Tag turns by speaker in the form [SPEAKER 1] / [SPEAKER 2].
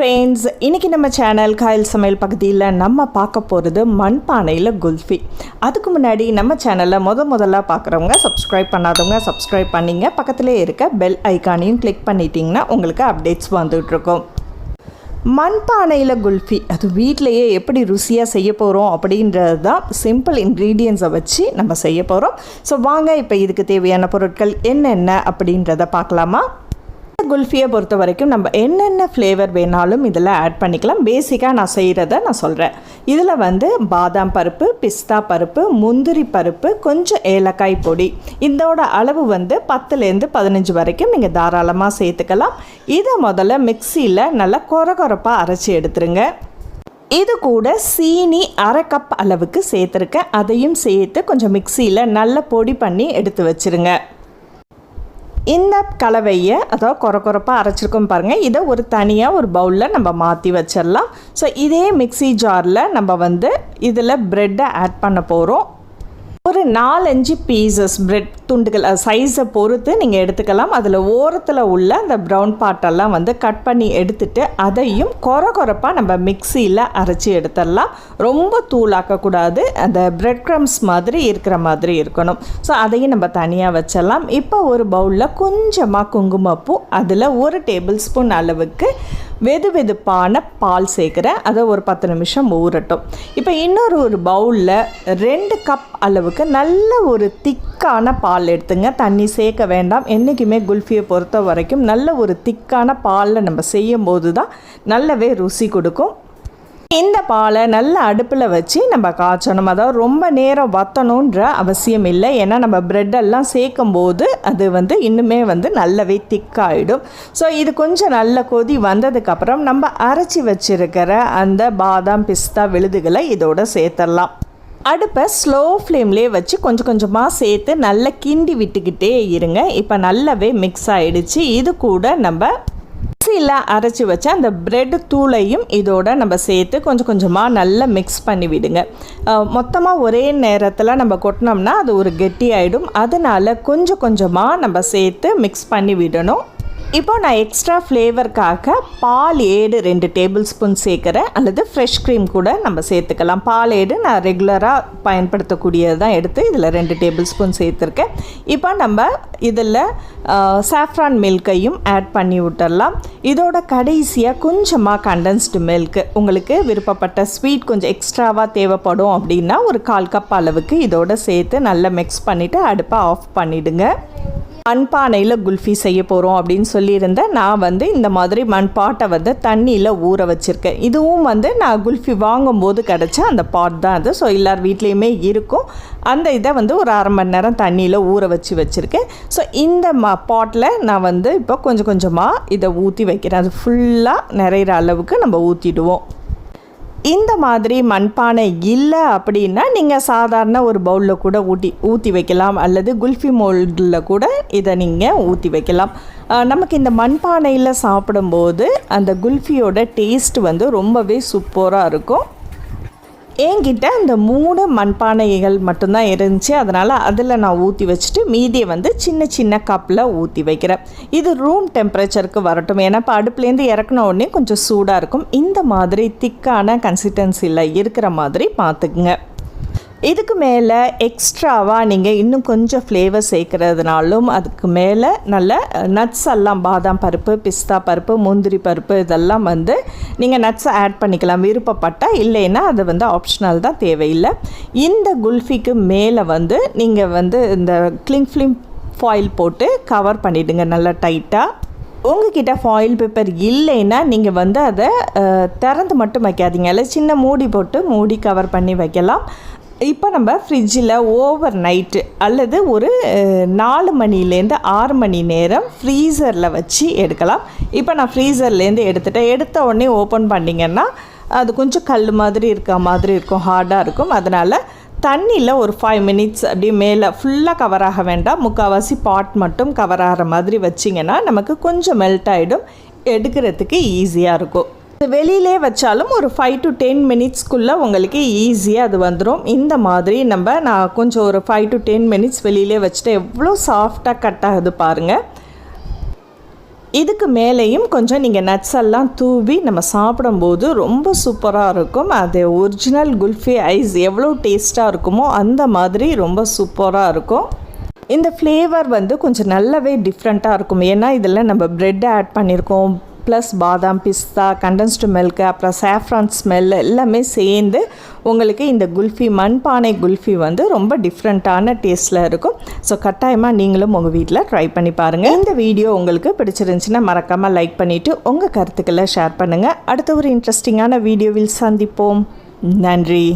[SPEAKER 1] Friends, இன்றைக்கி நம்ம channel Kayal சமையல் பகுதியில் நம்ம பார்க்க போகிறது மண்பானையில் குல்ஃபி. அதுக்கு முன்னாடி நம்ம சேனலில் முதல்ல பார்க்குறவங்க சப்ஸ்கிரைப் பண்ணாதவங்க சப்ஸ்கிரைப் பண்ணிங்க. பக்கத்திலே இருக்க பெல் ஐக்கானையும் கிளிக் பண்ணிட்டீங்கன்னா உங்களுக்கு அப்டேட்ஸ் வந்துகிட்ருக்கோம். மண்பானையில் குல்ஃபி அது வீட்டிலையே எப்படி ருசியாக செய்ய போகிறோம் அப்படின்றது தான். சிம்பிள் இன்க்ரீடியன்ஸை வச்சு நம்ம செய்ய போகிறோம். ஸோ வாங்க இப்போ இதுக்கு தேவையான பொருட்கள் என்னென்ன அப்படின்றத பார்க்கலாமா. குல்ஃபியை பொறுத்த வரைக்கும் நம்ம என்னென்ன ஃப்ளேவர் வேணாலும் இதில் ஆட் பண்ணிக்கலாம். பேசிக்காக நான் செய்கிறத நான் சொல்கிறேன். இதில் பாதாம் பருப்பு, பிஸ்தா பருப்பு, முந்திரி பருப்பு, கொஞ்சம் ஏலக்காய் பொடி, இதோட அளவு 10லேருந்து 15 வரைக்கும் நீங்கள் தாராளமாக சேர்த்துக்கலாம். இதை முதல்ல மிக்சியில் நல்லா கொரகொரப்பாக அரைச்சி எடுத்துருங்க. இது கூட சீனி 1/2 கப் அளவுக்கு சேர்த்துருக்கேன். அதையும் சேர்த்து கொஞ்சம் மிக்சியில் நல்லா பொடி பண்ணி எடுத்து வச்சுருங்க. இந்த கலவையை அதாவது கொரகொரப்பாக அரைச்சிருக்கோம் பாருங்கள். இதை ஒரு தனியாக ஒரு பவுலில் நம்ம மாற்றி வச்சிடலாம். ஸோ இதே மிக்ஸி ஜாரில் நம்ம இதில் ப்ரெட்டை ஆட் பண்ண போகிறோம். ஒரு 4-5 பீசஸ் ப்ரெட் துண்டுகள் சைஸை பொறுத்து நீங்கள் எடுத்துக்கலாம். அதில் ஓரத்தில் உள்ள அந்த ப்ரௌன் பார்ட்டெல்லாம் கட் பண்ணி எடுத்துட்டு அதையும் கொரகொரப்பாக நம்ம மிக்சியில் அரைச்சி எடுத்துடலாம். ரொம்ப தூளாக்கக்கூடாது, அந்த ப்ரெட் க்ரம்ஸ் மாதிரி இருக்கிற மாதிரி இருக்கணும். ஸோ அதையும் நம்ம தனியாக வச்சிடலாம். இப்போ ஒரு பவுலில் கொஞ்சமாக குங்குமப்பூ, அதில் 1 டேபிள் ஸ்பூன் அளவுக்கு வெதுவெதுப்பான பால் சேர்க்குறேன். அதை ஒரு 10 நிமிஷம் ஊறட்டும். இப்போ இன்னொரு பவுலில் 2 கப் அளவுக்கு நல்ல ஒரு திக்கான பால் எடுத்துங்க. தண்ணி சேர்க்க வேண்டாம். என்றைக்குமே குல்ஃபியை பொறுத்த வரைக்கும் நல்ல ஒரு திக்கான பாலில் நம்ம செய்யும் போது தான் நல்லாவே ருசி கொடுக்கும். இந்த பாலை நல்ல அடுப்பில் வச்சு நம்ம காய்ச்சணும். அதாவது ரொம்ப நேரம் வற்றணுன்ற அவசியம் இல்லை. ஏன்னா நம்ம ப்ரெட்டெல்லாம் சேர்க்கும் போது அது இன்னுமே நல்லாவே திக்காகிடும். ஸோ இது கொஞ்சம் நல்ல கொதி வந்ததுக்கப்புறம் நம்ம அரைச்சி வச்சுருக்கிற அந்த பாதாம் பிஸ்தா விழுதுகளை இதோட சேர்த்துடலாம். அடுப்பை ஸ்லோ ஃப்ளேம்லேயே வச்சு கொஞ்சம் கொஞ்சமாக சேர்த்து நல்லா கிண்டி விட்டுக்கிட்டே இருங்க. இப்போ நல்லாவே மிக்ஸ் ஆகிடுச்சு. இது கூட நம்ம மிக்ஸியில் அரைச்சி வச்ச அந்த ப்ரெட் தூளையும் இதோட நம்ம சேர்த்து கொஞ்சம் கொஞ்சமாக நல்லா மிக்ஸ் பண்ணி விடுங்க. மொத்தமாக ஒரே நேரத்தில் நம்ம கொட்டினோம்னா அது ஒரு கெட்டி ஆகிடும். அதனால் கொஞ்சம் கொஞ்சமாக நம்ம சேர்த்து மிக்ஸ் பண்ணி விடணும். இப்போ நான் எக்ஸ்ட்ரா ஃப்ளேவருக்காக பால் ஏடு 2 டேபிள் ஸ்பூன் சேர்க்குறேன். அல்லது ஃப்ரெஷ் க்ரீம் கூட நம்ம சேர்த்துக்கலாம். பால் ஏடு நான் ரெகுலராக பயன்படுத்தக்கூடியது தான் எடுத்து இதில் 2 டேபிள் ஸ்பூன் சேர்த்துருக்கேன். இப்போ நம்ம இதில் சாஃப்ரான் மில்கையும் ஆட் பண்ணி விட்டுடலாம். இதோட கடைசியாக கொஞ்சமாக கண்டென்ஸ்டு மில்க்கு, உங்களுக்கு விருப்பப்பட்ட ஸ்வீட் கொஞ்சம் எக்ஸ்ட்ராவாக தேவைப்படும் அப்படின்னா ஒரு 1/4 கப் அளவுக்கு இதோட சேர்த்து நல்லா மிக்ஸ் பண்ணிவிட்டு அடுப்பை ஆஃப் பண்ணிவிடுங்க. மண்பானையில் குல்ஃபி செய்ய போகிறோம் அப்படின்னு சொல்லியிருந்தேன். நான் இந்த மாதிரி மண்பாட்டை தண்ணியில் ஊற வச்சுருக்கேன். இதுவும் நான் குல்ஃபி வாங்கும்போது கிடச்ச அந்த பாட் தான் அது. ஸோ எல்லார் வீட்லேயுமே இருக்கும். அந்த இதை ஒரு 1/2 மணி நேரம் தண்ணியில் ஊற வச்சுருக்கேன். ஸோ இந்த பாட்டில் நான் இப்போ கொஞ்சம் கொஞ்சமாக இதை ஊற்றி வைக்கிறேன். அது ஃபுல்லாக நிறையிற அளவுக்கு நம்ம ஊற்றிடுவோம். இந்த மாதிரி மண்பானை இல்லை அப்படின்னா நீங்கள் சாதாரண ஒரு பவுலில் கூட ஊற்றி வைக்கலாம். அல்லது குல்ஃபி மோல்டில் கூட இதை நீங்கள் ஊற்றி வைக்கலாம். நமக்கு இந்த மண்பானையில் சாப்பிடும்போது அந்த குல்ஃபியோட டேஸ்ட் ரொம்பவே சூப்பராக இருக்கும். என்கிட்ட அந்த 3 மண்பானைகள் மட்டும்தான் இருந்துச்சு. அதனால் அதில் நான் ஊற்றி வச்சுட்டு மீதியை சின்ன சின்ன கப்பில் ஊற்றி வைக்கிறேன். இது ரூம் டெம்பரேச்சருக்கு வரட்டும். ஏன்னா இப்போ அடுப்புலேருந்து இறக்குன உடனே கொஞ்சம் சூடாக இருக்கும். இந்த மாதிரி திக்கான கன்சிஸ்டன்சியில் இருக்கிற மாதிரி பார்த்துக்குங்க. இதுக்கு மேலே எக்ஸ்ட்ராவாக நீங்கள் இன்னும் கொஞ்சம் ஃப்ளேவர் சேர்க்குறதுனாலும் அதுக்கு மேலே நல்ல நட்ஸ் எல்லாம் பாதாம் பருப்பு, பிஸ்தா பருப்பு, முந்திரி பருப்பு இதெல்லாம் நீங்கள் நட்ஸை ஆட் பண்ணிக்கலாம் விருப்பப்பட்டால். இல்லைன்னா அது ஆப்ஷனல் தான், தேவையில்லை. இந்த குல்ஃபிக்கு மேலே நீங்கள் இந்த கிளிங் ஃபிலிம் ஃபாயில் போட்டு கவர் பண்ணிவிடுங்க நல்லா டைட்டாக. உங்ககிட்ட ஃபாயில் பேப்பர் இல்லைன்னா நீங்கள் அதை திறந்து மட்டும் வைக்காதீங்க. இல்லை சின்ன மூடி போட்டு மூடி கவர் பண்ணி வைக்கலாம். இப்போ நம்ம ஃப்ரிட்ஜில் ஓவர் நைட்டு அல்லது ஒரு 4 மணிலேருந்து 6 மணி நேரம் ஃப்ரீசரில் வச்சு எடுக்கலாம். இப்போ நான் ஃப்ரீசர்லேருந்து எடுத்த உடனே ஓப்பன் பண்ணிங்கன்னா அது கொஞ்சம் கல் மாதிரி இருக்கும், ஹார்டாக இருக்கும். அதனால் தண்ணியில் ஒரு 5 மினிட்ஸ் அப்படியே மேலே ஃபுல்லாக கவர் ஆக வேண்டாம், முக்கால்வாசி பாட் மட்டும் கவர் ஆகிற மாதிரி வச்சிங்கன்னா நமக்கு கொஞ்சம் மெல்ட் ஆகிடும், எடுக்கிறதுக்கு ஈஸியாக இருக்கும். வெளியிலே வச்சாலும் ஒரு 5 to 10 மினிட்ஸ்க்குள்ளே உங்களுக்கு ஈஸியாக அது வந்துடும். இந்த மாதிரி நான் கொஞ்சம் ஒரு 5 to 10 மினிட்ஸ் வெளியிலே வச்சுட்டு எவ்வளோ சாஃப்டாக கட் ஆகுது பாருங்கள். இதுக்கு மேலேயும் கொஞ்சம் நீங்கள் நட்ஸ் எல்லாம் தூவி நம்ம சாப்பிடும்போது ரொம்ப சூப்பராக இருக்கும். அது ஒரிஜினல் குல்ஃபி ஐஸ் எவ்வளோ டேஸ்ட்டாக இருக்குமோ அந்த மாதிரி ரொம்ப சூப்பராக இருக்கும். இந்த ஃப்ளேவர் வந்து கொஞ்சம் நல்லாவே டிஃப்ரெண்ட்டாக இருக்கும். ஏன்னா இதில் நம்ம ப்ரெட் ஆட் பண்ணியிருக்கோம், ப்ளஸ் பாதாம், பிஸ்தா, கண்டென்ஸ்டு மில்க்கு, அப்புறம் சாஃப்ரான் ஸ்மெல் எல்லாமே சேர்ந்து உங்களுக்கு இந்த குல்ஃபி மண்பானை குல்ஃபி வந்து ரொம்ப டிஃப்ரெண்ட்டான டேஸ்ட்டில் இருக்கும். ஸோ கட்டாயமாக நீங்களும் உங்கள் வீட்டில் ட்ரை பண்ணி பாருங்கள். இந்த வீடியோ உங்களுக்கு பிடிச்சிருந்துச்சின்னா மறக்காமல் லைக் பண்ணிவிட்டு உங்கள் கருத்துக்களை ஷேர் பண்ணுங்கள். அடுத்த ஒரு இன்ட்ரெஸ்டிங்கான வீடியோவில் சந்திப்போம். நன்றி.